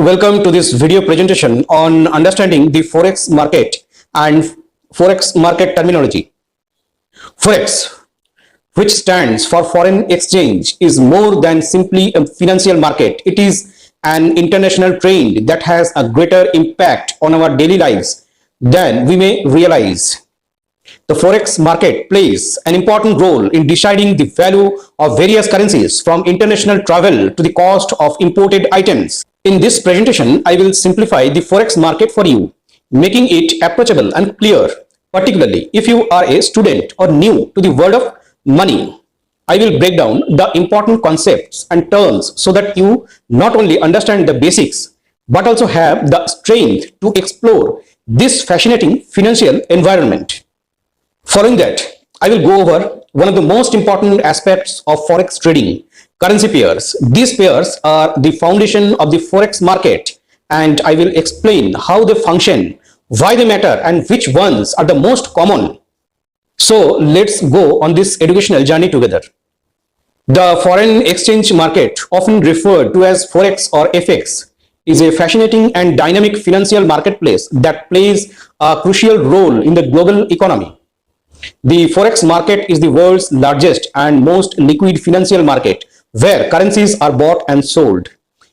Welcome to this video presentation on understanding the Forex market and Forex market terminology. Forex, which stands for foreign exchange, is more than simply a financial market. It is an international trade that has a greater impact on our daily lives than we may realize. The Forex market plays an important role in deciding the value of various currencies, from international travel to the cost of imported items. In this presentation, I will simplify the Forex market for you, making it approachable and clear, particularly if you are a student or new to the world of money. I will break down the important concepts and terms so that you not only understand the basics, but also have the strength to explore this fascinating financial environment. Following that, I will go over one of the most important aspects of Forex trading: currency pairs. These pairs are the foundation of the Forex market, and I will explain how they function, why they matter, and which ones are the most common. So let's go on this educational journey together. The foreign exchange market, often referred to as Forex or FX, is a fascinating and dynamic financial marketplace that plays a crucial role in the global economy. The Forex market is the world's largest and most liquid financial market, where currencies are bought and sold.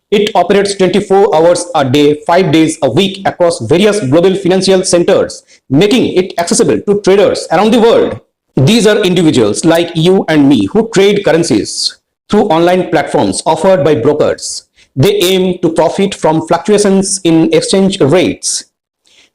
It operates 24 hours a day, 5 days a week across various global financial centers, making it accessible to traders around the world. These are individuals like you and me who trade currencies through online platforms offered by brokers. They aim to profit from fluctuations in exchange rates.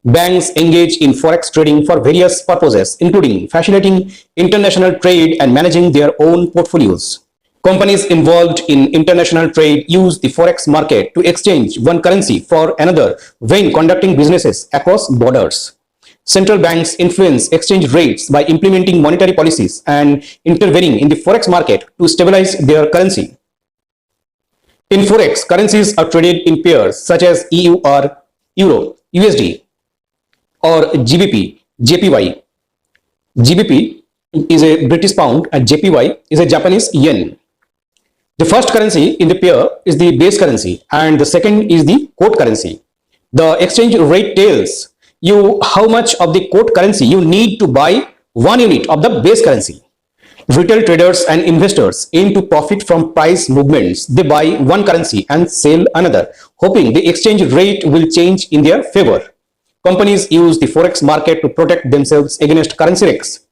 Banks engage in Forex trading for various purposes, including facilitating international trade and managing their own portfolios. Companies involved in international trade use the Forex market to exchange one currency for another when conducting businesses across borders. Central banks influence exchange rates by implementing monetary policies and intervening in the Forex market to stabilize their currency. In Forex, currencies are traded in pairs such as EUR, Euro, USD, or GBP, JPY. GBP is a British pound and JPY is a Japanese yen. The first currency in the pair is the base currency and the second is the quote currency. The exchange rate tells you how much of the quote currency you need to buy 1 unit of the base currency. Retail traders and investors aim to profit from price movements. They buy one currency and sell another, hoping the exchange rate will change in their favor. Companies use the Forex market to protect themselves against currency risks.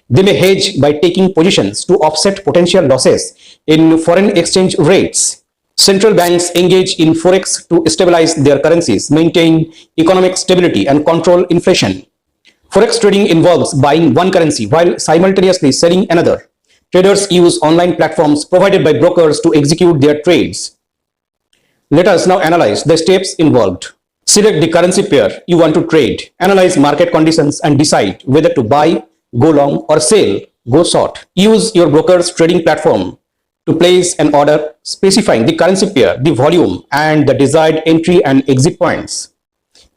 They may hedge by taking positions to offset potential losses in foreign exchange rates. Central banks engage in Forex to stabilize their currencies, maintain economic stability, and control inflation. Forex trading involves buying one currency while simultaneously selling another. Traders use online platforms provided by brokers to execute their trades. Let us now analyze the steps involved. Select the currency pair you want to trade, analyze market conditions, and decide whether to buy, go long, or sell, go short. Use your broker's trading platform to place an order specifying the currency pair, the volume, and the desired entry and exit points.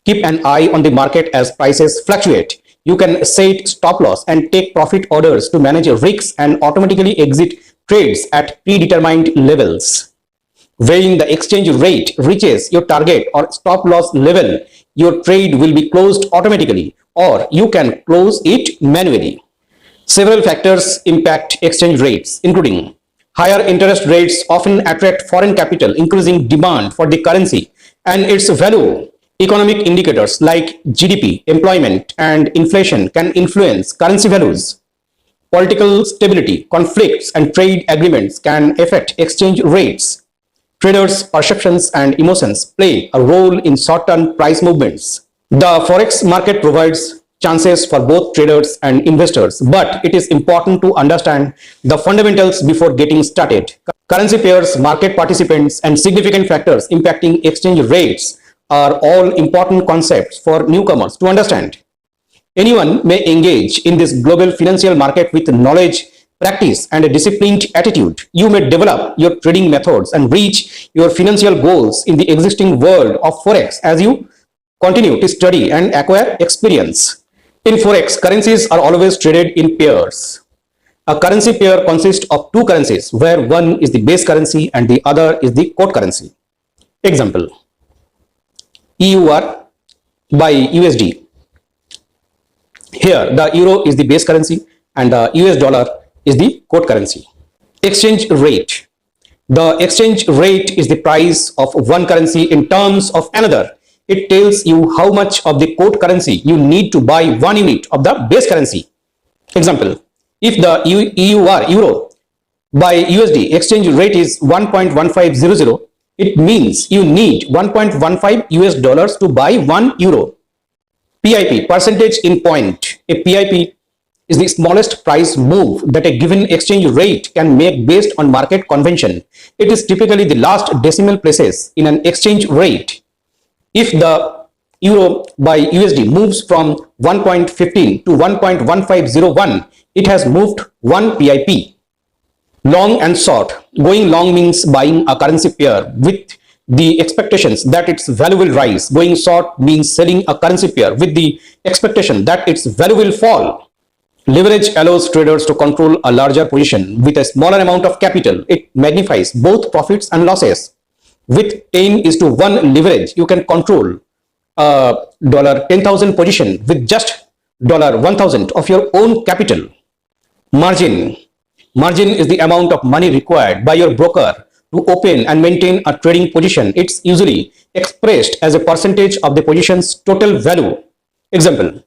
Keep an eye on the market as prices fluctuate. You can set stop loss and take profit orders to manage risks and automatically exit trades at predetermined levels. When the exchange rate reaches your target or stop loss level, your trade will be closed automatically, or you can close it manually. Several factors impact exchange rates, including higher interest rates often attract foreign capital, increasing demand for the currency and its value. Economic indicators like GDP, employment, and inflation can influence currency values. Political stability, conflicts, and trade agreements can affect exchange rates. Traders' perceptions and emotions play a role in short-term price movements. The Forex market provides chances for both traders and investors, but it is important to understand the fundamentals before getting started. Currency pairs, market participants, and significant factors impacting exchange rates are all important concepts for newcomers to understand. Anyone may engage in this global financial market with knowledge, practice, and a disciplined attitude. You may develop your trading methods and reach your financial goals in the existing world of Forex as you continue to study and acquire experience. In Forex, currencies are always traded in pairs. A currency pair consists of two currencies, where one is the base currency and the other is the quote currency. Example: EUR by USD. Here the euro is the base currency and the US dollar is the quote currency. Exchange rate. The exchange rate is the price of one currency in terms of another. It tells you how much of the quote currency you need to buy 1 unit of the base currency. Example, if the EUR euro by USD exchange rate is 1.1500, it means you need 1.15 US dollars to buy 1 euro. PIP, percentage in point. A PIP is the smallest price move that a given exchange rate can make based on market convention. It is typically the last decimal places in an exchange rate. If the euro by USD moves from 1.15 to 1.1501, it has moved 1 PIP. Long and short. Going long means buying a currency pair with the expectations that its value will rise. Going short means selling a currency pair with the expectation that its value will fall. Leverage allows traders to control a larger position with a smaller amount of capital. It magnifies both profits and losses. With 10:1 leverage, you can control a $10,000 position with just $1,000 of your own capital. Margin. Margin is the amount of money required by your broker to open and maintain a trading position. It's usually expressed as a percentage of the position's total value. Example,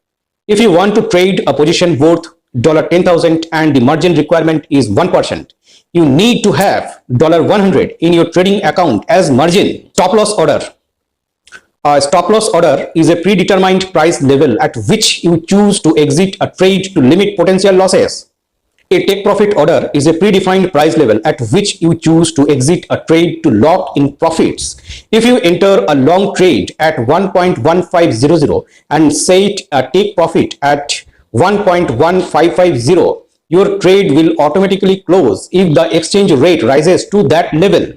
if you want to trade a position worth $10,000 and the margin requirement is 1%, you need to have $100 in your trading account as margin. Stop loss order. A stop loss order is a predetermined price level at which you choose to exit a trade to limit potential losses. A take profit order is a predefined price level at which you choose to exit a trade to lock in profits. If you enter a long trade at 1.1500 and set a take profit at 1.1550, your trade will automatically close if the exchange rate rises to that level.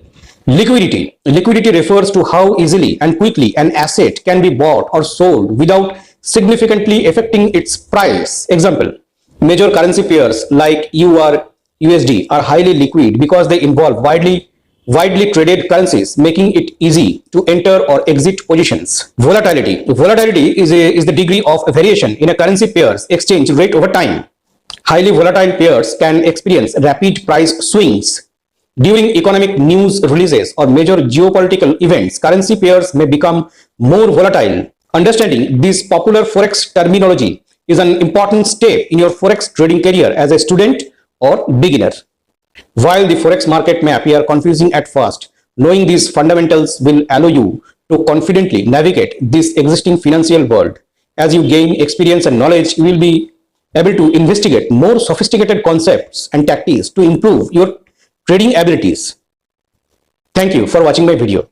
Liquidity. Liquidity refers to how easily and quickly an asset can be bought or sold without significantly affecting its price. Example, major currency pairs like EUR USD are highly liquid because they involve widely traded currencies, making it easy to enter or exit positions. Volatility. Volatility is the degree of variation in a currency pair's exchange rate over time. Highly volatile pairs can experience rapid price swings. During economic news releases or major geopolitical events, currency pairs may become more volatile. Understanding this popular Forex terminology is an important step in your Forex trading career as a student or beginner. While the Forex market may appear confusing at first, knowing these fundamentals will allow you to confidently navigate this existing financial world. As you gain experience and knowledge, you will be able to investigate more sophisticated concepts and tactics to improve your trading abilities. Thank you for watching my video.